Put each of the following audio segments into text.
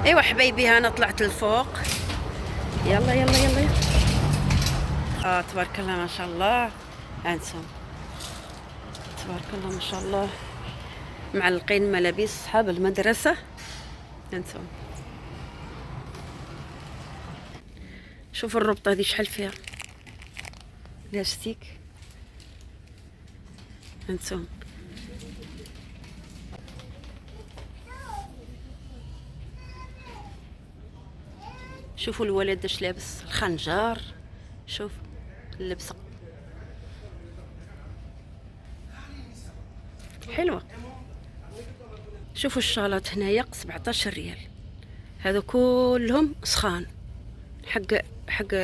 ايوا حبايبي، انا طلعت لفوق. يلا يلا يلا يلا. تبارك الله ما شاء الله. هانتم، تبارك الله ما شاء الله، معلقين ملابس صحاب المدرسة. هانتم، شوفوا الربطة هذه شحال فيها لاستيك. هانتم، شوفوا الولد اش لابس، الخنجر. شوف اللبسة حلوة. شوفوا الشالات هنايا 17 ريال. هذا كلهم سخان، حق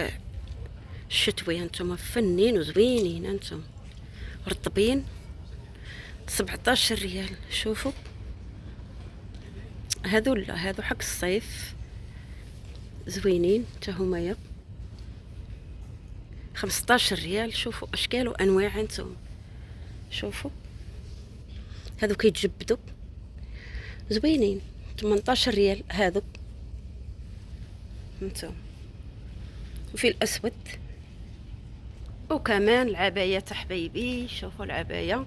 الشتوي. هانتوما فنين وزوينين، هانتوما رطبين. 17 ريال. شوفوا هذو، لا هذو حق الصيف، زوينين تا همايا. 15 ريال. شوفوا اشكال وانواع. انتم شوفوا هذو كيتجبدوا زوينين. 18 ريال هذو. انتم، وفي الاسود. وكمان العباية حبايبي، شوفوا العباية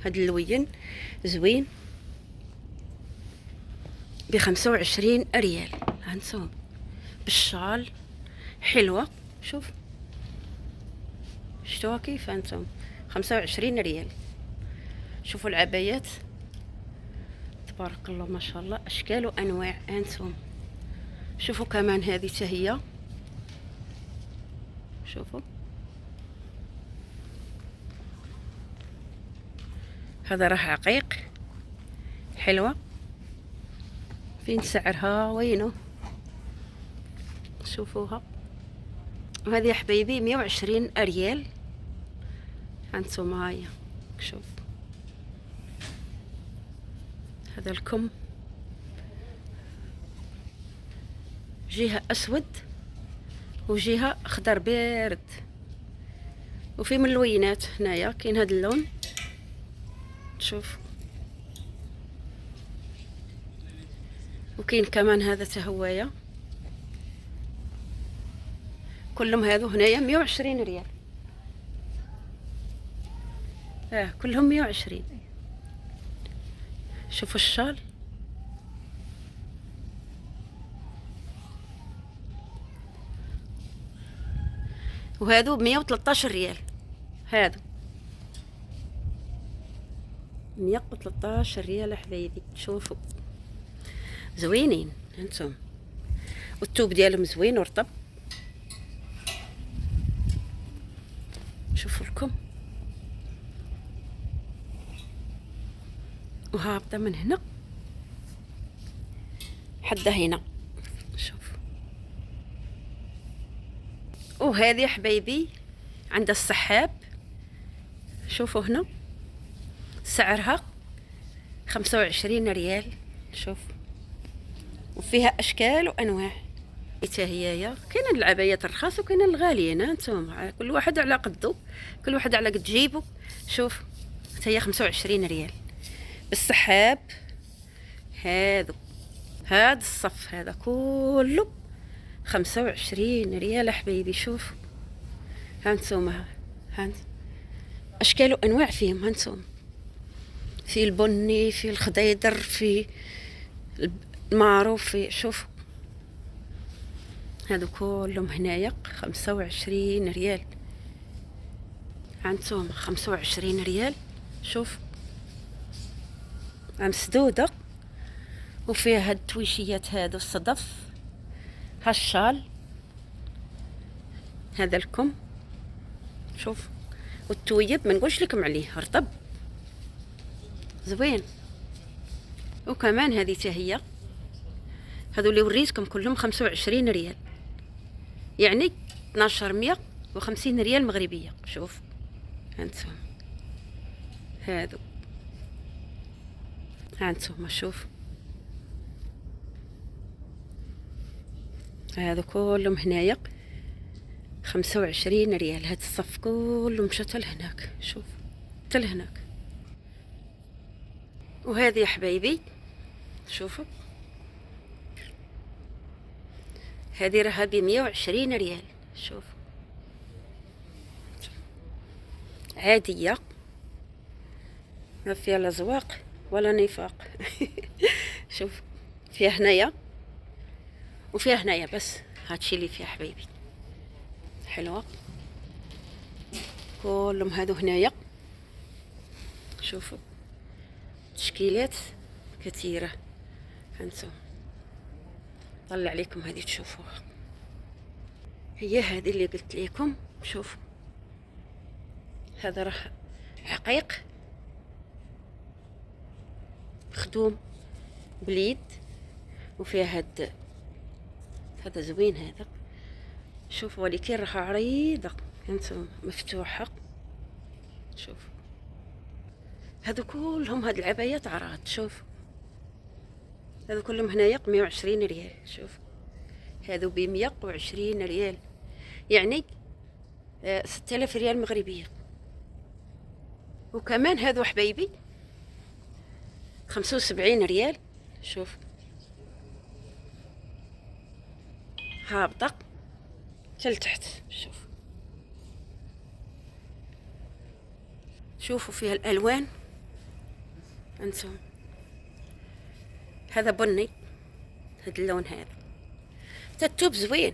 هاد اللوين زوين ب25 ريال. هانتم بالشال حلوة. شوف شتوها كيف. هانتم 25 ريال. شوفوا العبايات تبارك الله ما شاء الله، اشكال وانواع. هانتم شوفوا كمان هذه تهي. شوفوا هذا راه عقيق، حلوة. فين سعرها؟ وينه؟ شوفوها. وهذه يا حبايبي 120 ريال. هانتم هايا. شوف هذا الكم، جهة اسود وجهة اخضر بارد. وفي من اللوينات هنايا كاين هذا اللون. شوف، وكاين كمان هذا تهوايا. كلهم هذو هنايا 120 ريال. كلهم 120. شوفوا الشال. وهذو 113 ريال. هذو 113 ريال حبايبي. شوفوا زوينين. انتم والثوب ديالهم زوين ورطب. شوفوا لكم، وهابطه من هنا حدا هنا. شوف. وهذه يا حبايبي عند السحاب. شوفوا هنا سعرها 25 ريال. شوف، وفيها اشكال وانواع. حتى هي كاين العبايات الرخاص وكاين الغاليين. انتم كل واحد على قدو، كل واحد على قد جيبو. شوف حتى هي 25 ريال بالسحاب. هذا الصف هذا كله 25 ريال حبايبي. شوف هانتوما، هانت اشكال وانواع فيهم. هانتوما في البني، في الخضيدر، في المعروف، في شوف هادو كلهم هنايا 25 ريال. هانتوما 25 ريال. شوف مسدودة، وفيها هاد التويشيات هادو الصدف. هالشال هذا الكم. شوف، والتويب ما نقولش لكم عليه رطب زوين. وكمان هذه تهي. هذو اللي وريتكم كلهم 25 ريال، يعني 1250 ريال مغربية. شوف هانتم هذو. هانتم شوف هذا كلهم هنايا 25 ريال. هاد الصف كله مشى حتى لهناك. شوف حتى لهناك. وهذه يا حبايبي شوفوا هذه راها ب120 ريال. شوف عادية، ما فيها لا زواق ولا نفاق. شوف فيها هنايا وفيها هنايا، بس هادشي اللي فيها حبيبي. حلوة كلهم هادو هنايا. شوفوا تشكيلات كثيرة. هانتو طلع عليكم هذه تشوفوها، هي هذه اللي قلت لكم. شوفوا هذا راه عقيق مخدوم باليد، وفيها هذا زوين هذا. شوفوا ولكن راها عريضة، هانتوما مفتوحة. شوفوا هادو كلهم هاد العبايات عراض. شوف هادو كلهم هنايا 120 ريال. شوف هادو ب120 ريال، يعني 6000 ريال مغربية. وكمان هادو حبايبي 75 ريال. شوف هابطة حتى لتحت. شوفوا فيها الالوان. انتم هذا بني، هذا اللون هذا. التوب زوين.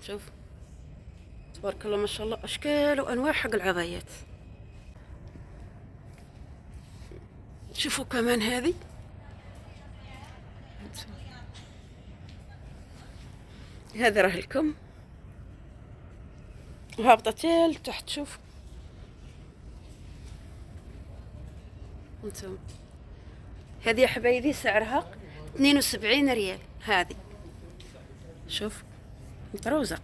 شوف تبارك الله ما شاء الله، اشكال وانواع حق العبايات. شوفوا كمان هذه، هذا راه الكم وهابطه تال تحت. شوف انتم هذه يا حبايبي سعرها 72 ريال. هذه شوف مطروزه.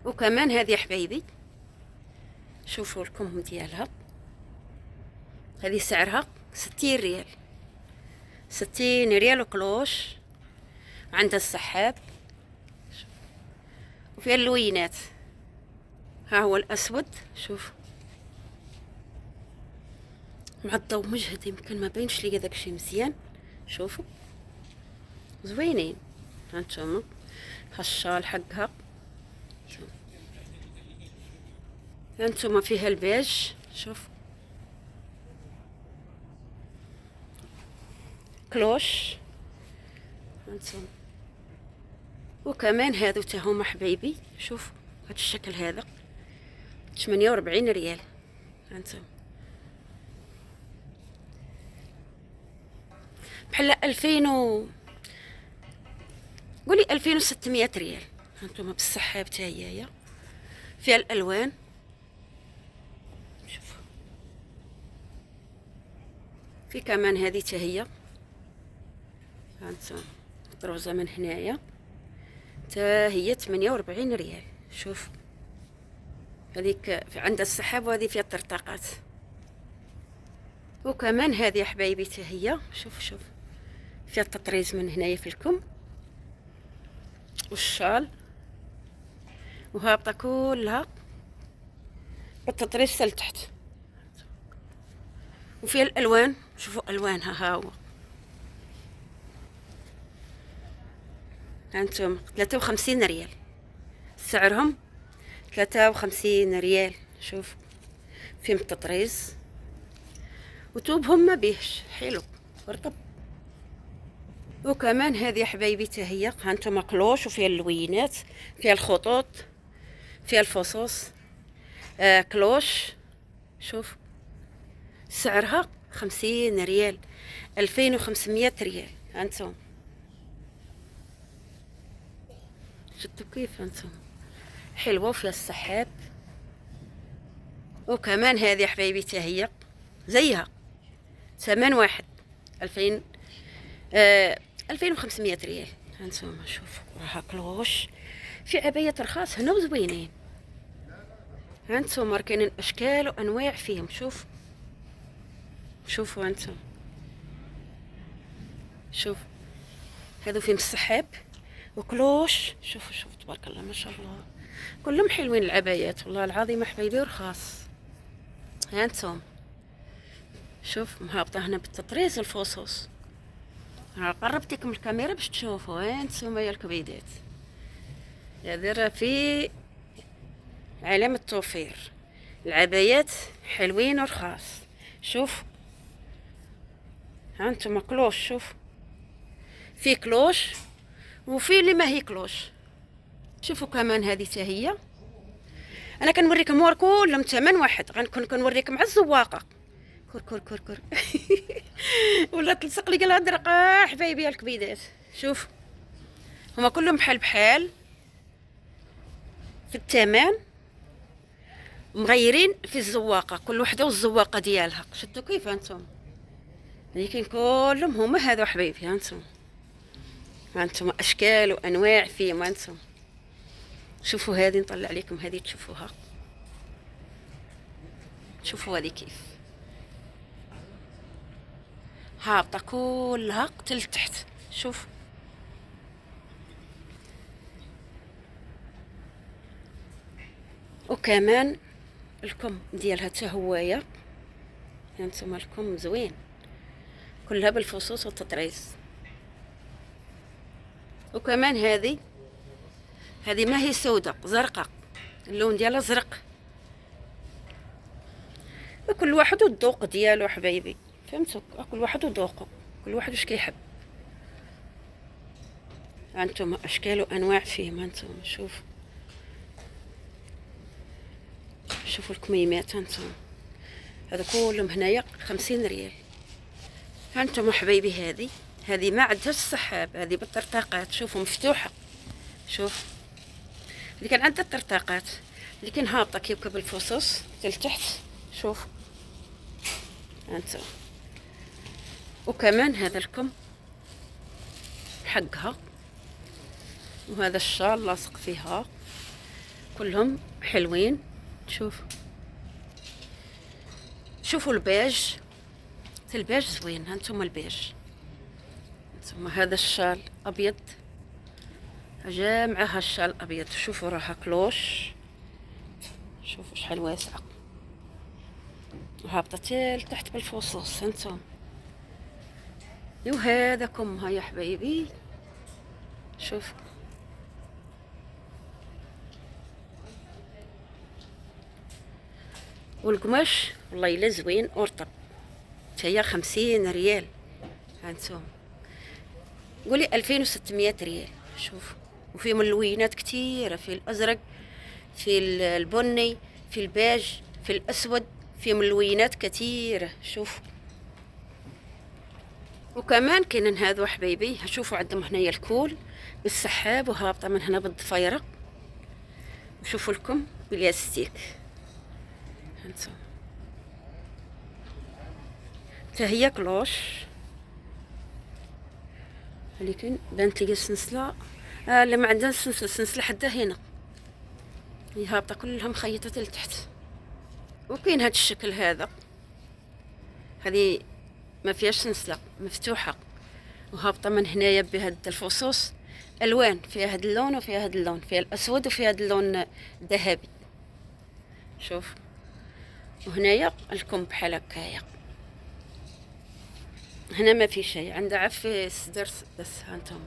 وكمان هذه يا حبايبي شوفوا الكم ديالها، هذه سعرها 60 ريال. 60 ريال وكلوش. عندها السحاب وفيها اللوينات. ها هو الاسود. شوف مع الضوء مجهد يمكن ما بينش لي داك الشيء مزيان. شوفوا زوينين. هانتوما هالشال حقها، هانتوما فيها البيج. شوف كلوش هانتوما. وكمان هادو تاهما حبايبي. شوف هاد الشكل هذا 48 ريال. هانتوما بحال 2000 قولي 2600 ريال. هانتوما بالصحه حتى هي فيها الالوان. شوف في كمان هذه حتى هي. هانتوما مطروزه من هنايا حتى هي 48 ريال. شوف هذيك عندها السحاب وهذه فيها الطرطاقات. وكمان هذه يا حبايبي حتى هي. شوف فيها التطريز من هنايا في الكم والشال، وهابطه كلها بالتطريز لتحت. وفيها الالوان. شوفوا الوانها. ها هو هانتوما 53 ريال سعرهم. 53 ريال. شوف فيهم التطريز وتوبهم ما بيهش، حلو رطب. وكمان هذه يا حبايبي حتى هي هانتوما كلوش، وفيها اللوينات، فيها الخطوط، فيها الفصوص. كلوش. شوف سعرها 50 ريال. 2500 ريال. هانتوما شفتوا كيف هانتوما حلوه وفيها السحاب. وكمان هذه يا حبايبي حتى هي زيها ثمن واحد 2500 ريال. هانتوما شوفوا راها كلوش. في عبايات رخاص هنا وزوينين. هانتوما كاينين اشكال وانواع فيهم. شوفوا هانتوما. شوف هذو فيهم السحاب وكلوش. شوفوا تبارك الله ما شاء الله، كلهم حلوين العبايات والله العظيم حبايبي ورخاص. هانتوما شوف مهابطه هنا بالتطريز الفصوص. قربت لكم الكاميرا باش تشوفوا وين نتوما يا الكبيدات. هذا راه في علامة توفير. العبايات حلوين ورخاص. شوف ها انتم كلوش. شوف في كلوش وفي اللي ما هي كلوش. شوفوا كمان هذه حتى هي. انا كنوريكم ور كلهم ثمن واحد. غنكون كنوريكم على الزواقه. كور كور كور كور. ولا تلصق لي قال هضرق حبايبي الكبيدات. شوف هما كلهم بحال بحال في الثمن، مغيرين في الزواقه، كل وحده والزواقه ديالها. شفتوا كيف هانتم؟ لكن كلهم هما هذو حبايبي. هانتم اشكال وانواع فيهم. هانتم شوفوا هذه، نطلع لكم هذه تشوفوها. شوفوا هذه كيف هابطه كلها قتل لتحت. شوف وكمان الكم ديالها حتى هوايه. هانتوما الكم زوين كلها بالفصوص والتطريز. وكمان هذه ما هي سوداء، زرقاء، اللون ديالها زرق. كل واحد والذوق ديالو حبايبي، فهمتوا؟ كل واحد وذوقه، كل واحد واش كيحب. هانتوما اشكال وانواع فيهم. هانتوما شوفوا الكميمات. هانتوما هذا كلهم هنايا 50 ريال. هانتوما حبايبي هذه ما عندهاش السحاب، هذه بالطرطاقات. شوفوا مفتوحه. شوف اللي كان عندها الطرطاقات، اللي كان هابطه كيف بالفصوص لتحت. شوف هانتوما. وكمان هذا الكم حقها، وهذا الشال لاصق فيها، كلهم حلوين. شوفوا البيج، البيج زوين. هانتوما البيج. هانتوما هذا الشال ابيض، جا معها الشال ابيض. شوفوا راها كلوش. شوفوا شحال واسعه وهابطه حتى لتحت بالفصوص. هانتوما وهذا كمها يا حبايبي. شوف والقماش والله الا زوين ورطب. هي 50 ريال. هانتوما قولي 2600 ريال. شوف وفي ملونات كتيره، في الازرق، في البني، في البيج، في الاسود، في ملونات كتيره. شوف وكمان كاينين هذو حبايبي. شوفوا عندهم هنايا الكول بالسحاب وهابطه من هنا بالضفيره. وشوفوا لكم بالياستيك. هانتوما حتى هي كلوش، ولكن بانت لي السنسله. لا ما عندها السنسله حدا هنا، هي هابطه كلها مخيطه لتحت. وكاين هذا الشكل هذا، هذه ما فيهاش سنسله، مفتوحه وهابطه من هنايا بهاد الفصوص الوان. فيها هاد اللون وفيها هاد اللون، فيها الاسود وفيها هاد اللون ذهبي. شوف وهنايا الكم بحال هكايا. هنا ما في شيء، عندها عف الصدر بس. هانتوما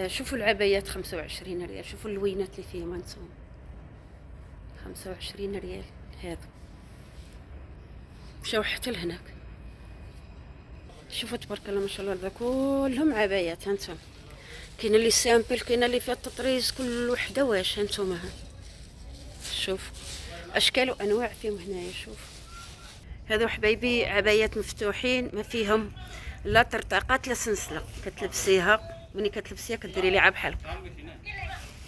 شوفوا العبايات 25 ريال. شوفوا اللوينات اللي فيهم. هانتوما 25 ريال. هذا مشاو حتى لهناك. شوفوا تبارك الله ما شاء الله، كلهم عبايات. هانتوما كاين اللي سامبل، كاين اللي فيها التطريز، كل وحده واش. هانتوما شوف اشكال وانواع فيهم هنايا. شوف هذو حبايبي عبايات مفتوحين، ما فيهم لا طرطاقات لا سنسله. كتلبسيها ملي كتلبسيها كديري ليها بحال.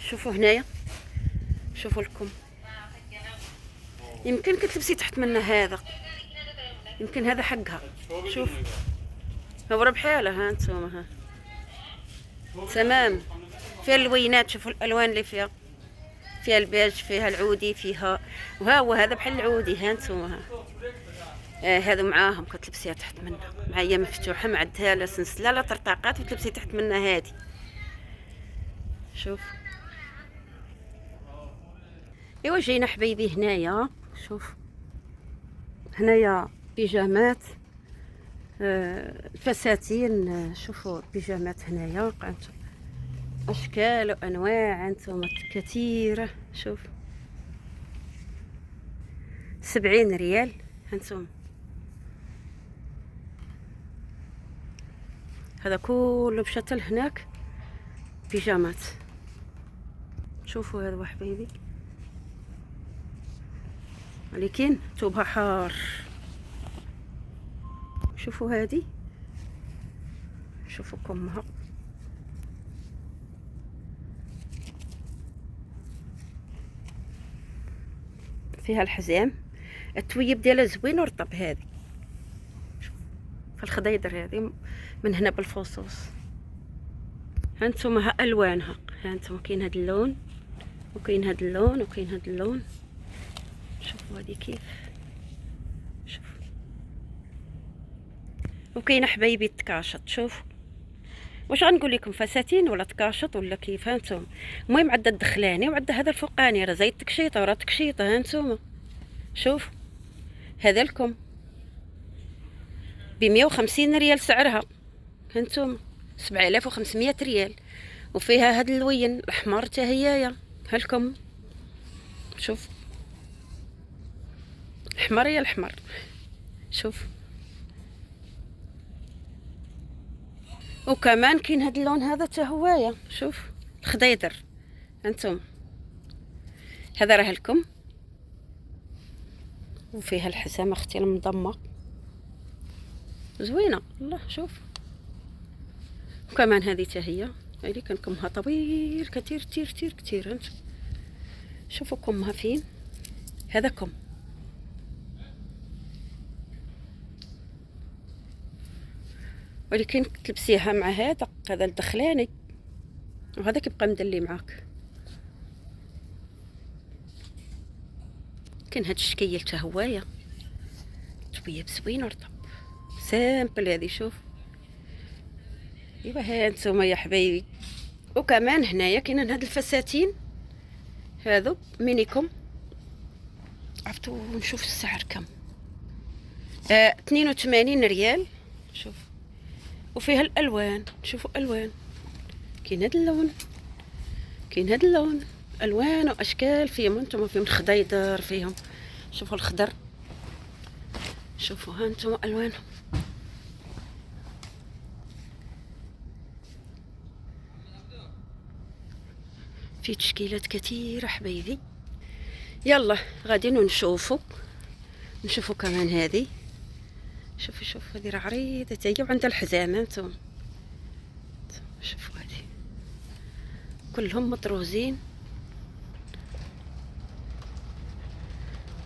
شوفوا هنايا، شوفوا لكم. يمكن كتلبسي تحت منها هذا، يمكن هذا حقها. شوف هو راه بحالها. هانتوما تمام. فيها اللوينات. شوفوا الالوان اللي فيها البيج، فيها العودي، فيها وها هو هذا بحال العودي. هانتوما هذا معاهم كتلبسيها تحت منها، هي مفتوحه ما عندها لا سنسله لا طرطاقات، وتلبسي تحت منها هذه. شوف ايوا جينا حبايبي هنايا. شوف هنايا بيجامات الفساتين. شوفوا البيجامات هنايا قانتو اشكال وانواع انتم كثيره. شوف 70 ريال هانتم. هذا كله مشات لهناك بيجامات. شوفوا هذا حبيبي، ولكن توبها حار. شوفوا هذه، شوفوا كمها، فيها الحزام، التويب ديالها زوين ورطب. هذه في الخضيضر، هذه من هنا بالفصوص. هانتوما ها الوانها، هانتوما كاين هاد اللون وكاين هاد اللون وكاين هاد اللون. شوفوا هذه كيف، شوفوا. وكاينه حبايبي التكاشط. شوف واش غنقول لكم، فساتين ولا تكاشط ولا كيف. هانتوما المهم عندها الدخلاني وعندها هذا الفوقاني، راه زي التكشيطه وراه تكشيطه. هانتوما شوف، هذا لكم ب150 ريال سعرها. هانتوما 7500 ريال. وفيها هاد اللوين الاحمر حتى هيايا هلكم. شوف الاحمر يا الاحمر. شوف، وكمان كاين هاد اللون هذا حتى هوايا. شوف الخضيضر. انتم هذا راه لكم، وفيها الحزام اختي المضمه زوينه والله. شوف، وكمان هذه حتى هي اللي كان كمها طويل كتير كتير كتير كتير. انتم شوفوا كمها فين، هذا كم. ولكن تلبسيها مع هذا الدخلاني، وهذا كيبقى مدلي معاك. كاين هاد الشكيل حتى هوايا طويب زوين ورطب سامبل. هذه شوف. ايوا ها انتم يا حبايبي. وكمان هنايا كاينين هاد الفساتين هذو مينيكم. عرفتوا نشوف السعر كم. 82 ريال. شوف، وفيها الالوان. شوفوا الوان، كاين هاد اللون كاين هاد اللون، الوان واشكال فيهم. انتم فيهم الخضيضر فيهم. شوفوا الخضر، شوفوا ها انتم الوانهم. في تشكيلات كثيره حبايبي. يلا غادي نشوفوا كمان هذه. شوفوا هذه راه عريضه حتى هي وعندها الحزام. انتم شوفوا هذه كلهم مطروزين.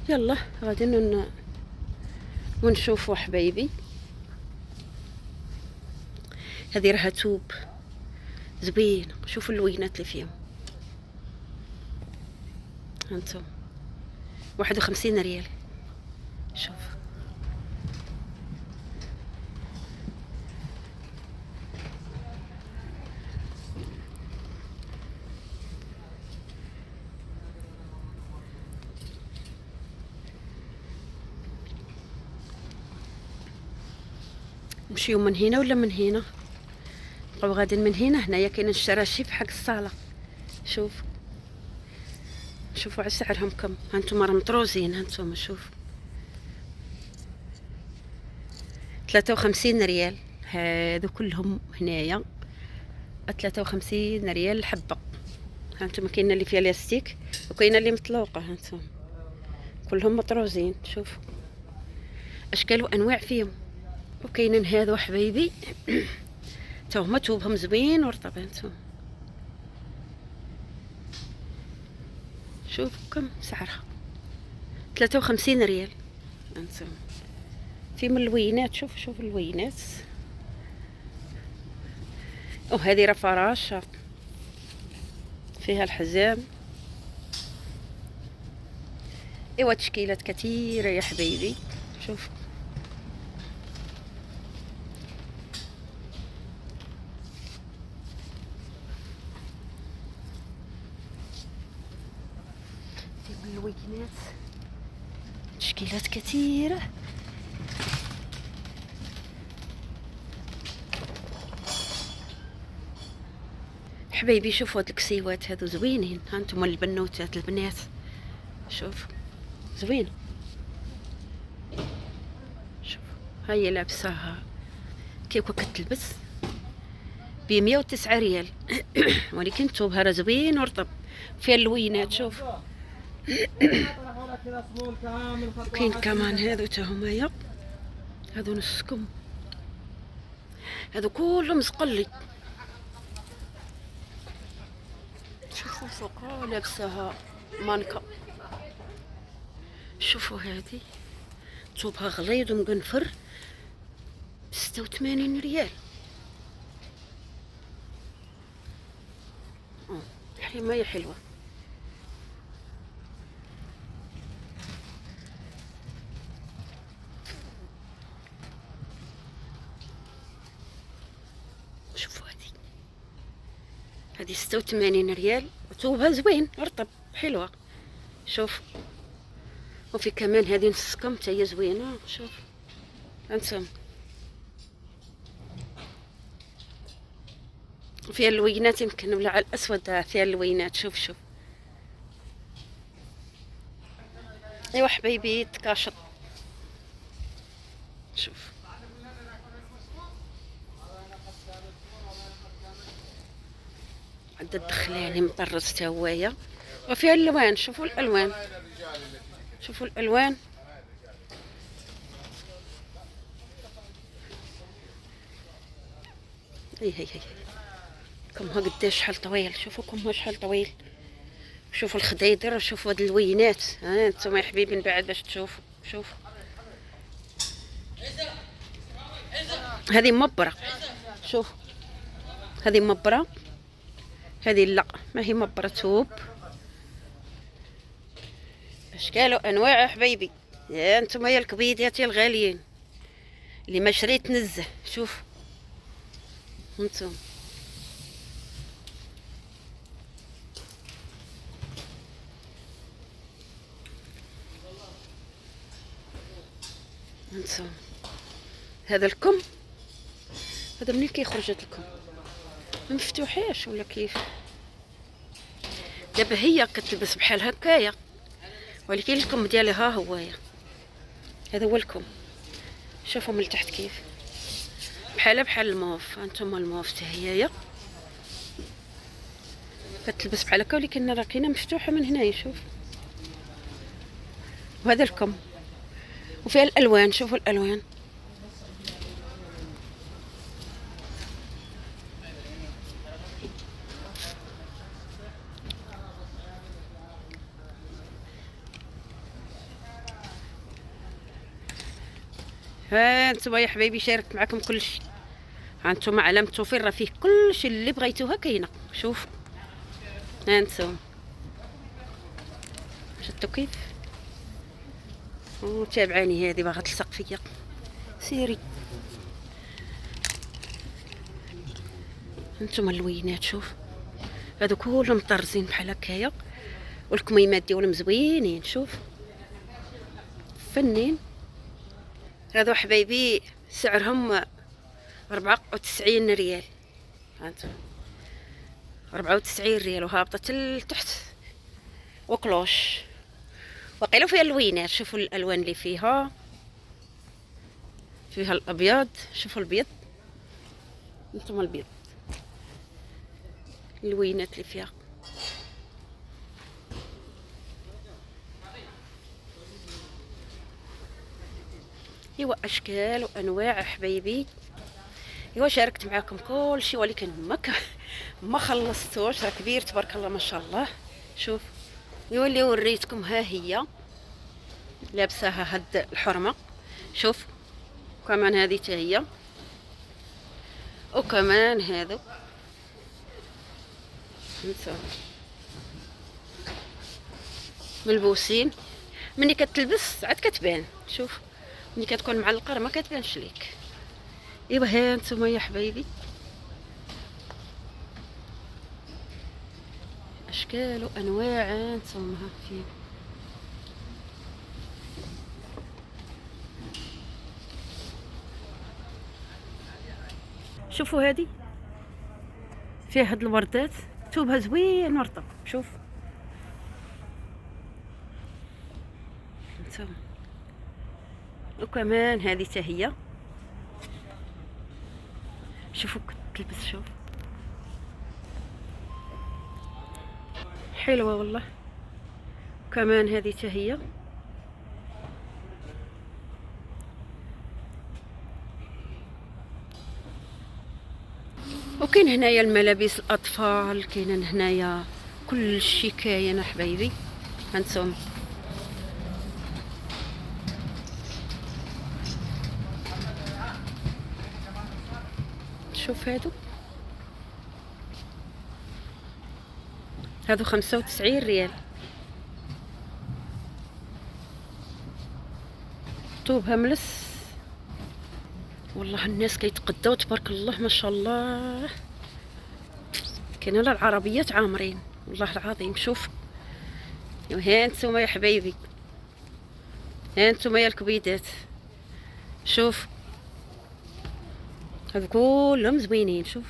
يلا غادي ونشوفوا حبايبي. هذه راها توب زوين. شوفوا اللوينات اللي فيهم. هانتم 51 ريال. شوف نمشيو من هنا ولا من هنا؟ نبقاو غاديين من هنا. هنايا كاين الشراشيب حق الصاله. شوفوا على سعرهم كم. هانتوما راه مطروزين. هانتوما شوف 53 ريال. هادو كلهم هنايا 53 ريال الحبه. هانتوما كاينه اللي فيها لاستيك وكاينه اللي مطلوقه. هانتوما كلهم مطروزين. شوفوا اشكال وانواع فيهم. وكاينين هادو حبايبي تا هما توبهم زوين ورطب. هانتوما شوفوا كم سعرها 53 ريال. هانتوما في من اللوينات. شوف اللوينات. وهذه راه فراشه فيها الحزام. ايوا تشكيلات كثيره يا حبايبي. شوف في من اللوينات تشكيلات كثيره. حبايبي شوفوا هاد الكسيوات هادو زوينين، هانتوما البنوتات البنات، شوف زوين. شوف هاهي لابساها كيف كتلبس ب109 ريال. ولكن ثوبها راه زوين ورطب، فيها اللوينات. شوف كاين كمان هادو تا همايا، هادو نصكم، هادو كلهم زقلي. شوفوا فوقها لابساها مانكا. شوفوا هادي ثوبها غليظ ومقنفر ب86 ريال. حماية حلوة. شوفوا هادي 86 ريال، ثوبها زوين رطب حلوة. شوف وفي كمان هذه نص كم حتى هي زوينه. شوف انتم فيها اللوينات، يمكن ولا على الاسود فيها اللوينات. شوف ايوا حبايبي تكاشط. شوف عند الدخلاني مطرز تا هوايا، وفيها الالوان. شوفوا الالوان، شوفوا الالوان. هي كمها قداش شحال طويل. شوفوا كمها شحال طويل. شوفوا الخديدر، شوفوا هاد اللوينات. ها انتم يا حبيبي من بعد باش تشوفوا. شوف هذه مبرة. شوف هذه مبرة، هذه لا ما هي مبرة، ثوب اشكال وانواع. حبايبي يا انتم يا الكبيدات يا الغاليين اللي ما شريت نزه. شوف انتم هذا الكم، هذا منين كيخرج هذا الكم؟ ما مفتوحاش ولا كيف؟ دابا هي كتلبس بحال هكايا، ولكن الكم ديالها ها هويا، هذا هو الكم. شوفوا من تحت كيف بحال الموف. هانتوما الموف حتى هي كتلبس بحال هكا، ولكن راه كاينه مفتوحه من هنايا. شوف وهذا الكم، وفيها الالوان. شوفوا الالوان. ها انتم يا حبايبي شاركت معكم كلشي. ها انتم علامة التوفير راه فيه كلشي اللي بغيتوها كاينه. شوف ها انتم شفتوا كيف. وتابعاني هذه باغا تلصق فيا، سيري. انتم اللوينات. شوف هادو كلهم مطرزين بحال هكايا، والكميمات ديالهم زوينين. شوف فنين. هادو حبايبي سعرهم 94 ريال. هانتم 94 ريال وهابطه لتحت وكلوش. وقيلوا فيها اللوينات. شوفوا الالوان اللي فيها الابيض. شوفوا البيض، انتم البيض، اللوينات اللي فيها. ايوا اشكال وانواع حبايبي. ايوا شاركت معكم كل شيء، ولكن ما خلصتوش، راه كبير تبارك الله ما شاء الله. شوف ايوا اللي وريتكم ها هي لابساها هاد الحرمه. شوف كمان هذه حتى هي، وكمان هذو ملبوسين. مني كتلبس عاد كتبان. شوف ملي كتكون معلقه راه ما كتبانش ليك. ايوا ها نتوما يا حبايبي اشكال وانواع. نتوما فيه شوفوا هذه فيه هاد الوردات توبها زوين ورطب. شوف انتم، وكمان هذه حتى هي شوفوا كتلبس. شوف حلوه والله. كمان هذه حتى هي. وكاين هنايا الملابس الاطفال، كاين هنايا كل شيء كاين حبايبي. هانتوما شوف هادو 95 ريال. طوبها ملس والله. الناس كيتقداو تبارك الله ما شاء الله. كاين على العربيات عامرين والله العظيم. شوف ها انتم يا حبايبي، ها انتم يا الكبيدات. شوف هذو كلهم زوينين. شوف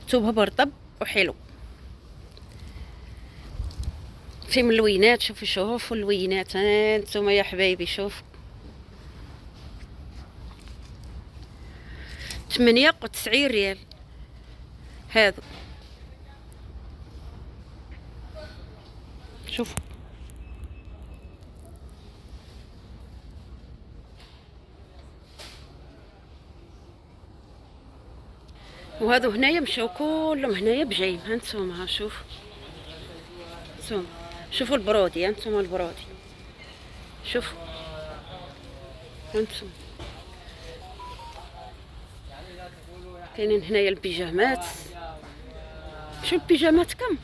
ثوبها برطب وحلو. في ملوينات. شوفوا اللوينات. ها انتم يا حبايبي. شوف 98 ريال هذا. شوف وهذو هنايا مشاو كلهم هنايا بجايم. هانتوما شوف انتم، شوفوا البرودي. هانتوما البرودي. شوف هانتوما كاينين هنايا البيجامات. شوف البيجامات كم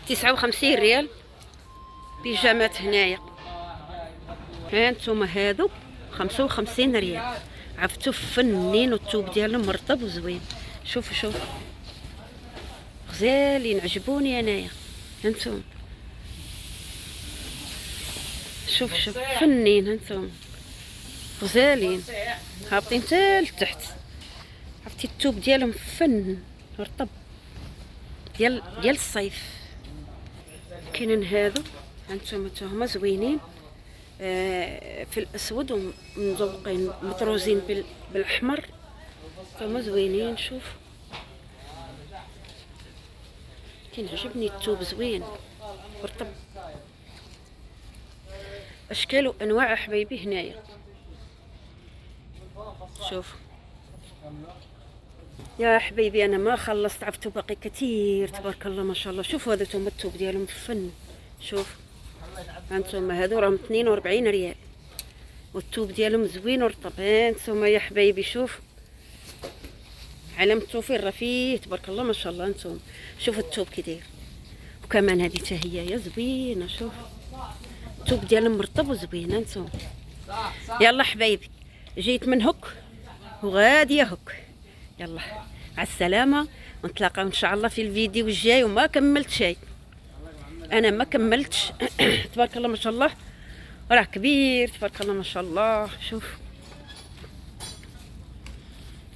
59 ريال بيجامات هنايا. هانتوما هادو 55 ريال. عرفتوا فنين والثوب ديالهم مرطب وزوين. شوف غزالين عجبوني انايا. هانتوما شوف فنين. هانتوما غزالين هابطين حتى لتحت. عرفتي الثوب ديالهم فن رطب ديال الصيف. كاينين هادو هانتوما هما زوينين في الاسود ومزوقين مطروزين بالاحمر. هما زوينين. شوف كيعجبني الثوب زوين رطب. اشكال وانواع حبايبي هنايا. شوف يا حبيبي انا ما خلصت. عرفتوا باقي كثير تبارك الله ما شاء الله. شوفوا هذا هما الثوب ديالهم فن. شوف هانتوما هادو راهم 42 ريال والثوب ديالهم زوين ورطب. هانتوما يا حبايبي شوف علم التوفير راه فيه تبارك الله ما شاء الله. هانتوما شوفوا الثوب كي داير. وكمان هذه حتى هي يا زوينه. شوف الثوب ديالهم مرطب وزوين. هانتوما يلا حبايبي جيت من هك وغاديه هك. يلا على السلامه ونتلاقاو ان شاء الله في الفيديو الجاي. وما كملت شيء انا ما كملتش. تبارك الله ما شاء الله راه كبير تبارك الله ما شاء الله.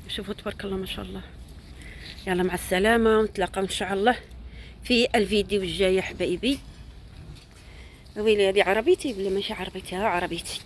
شوفوا تبارك الله ما شاء الله. يلا مع السلامه ونتلاقاو ان شاء الله في الفيديو الجاي يا حبايبي. ويلي هذه عربيتي بلا ماشي عربيتي. ها عربيتي.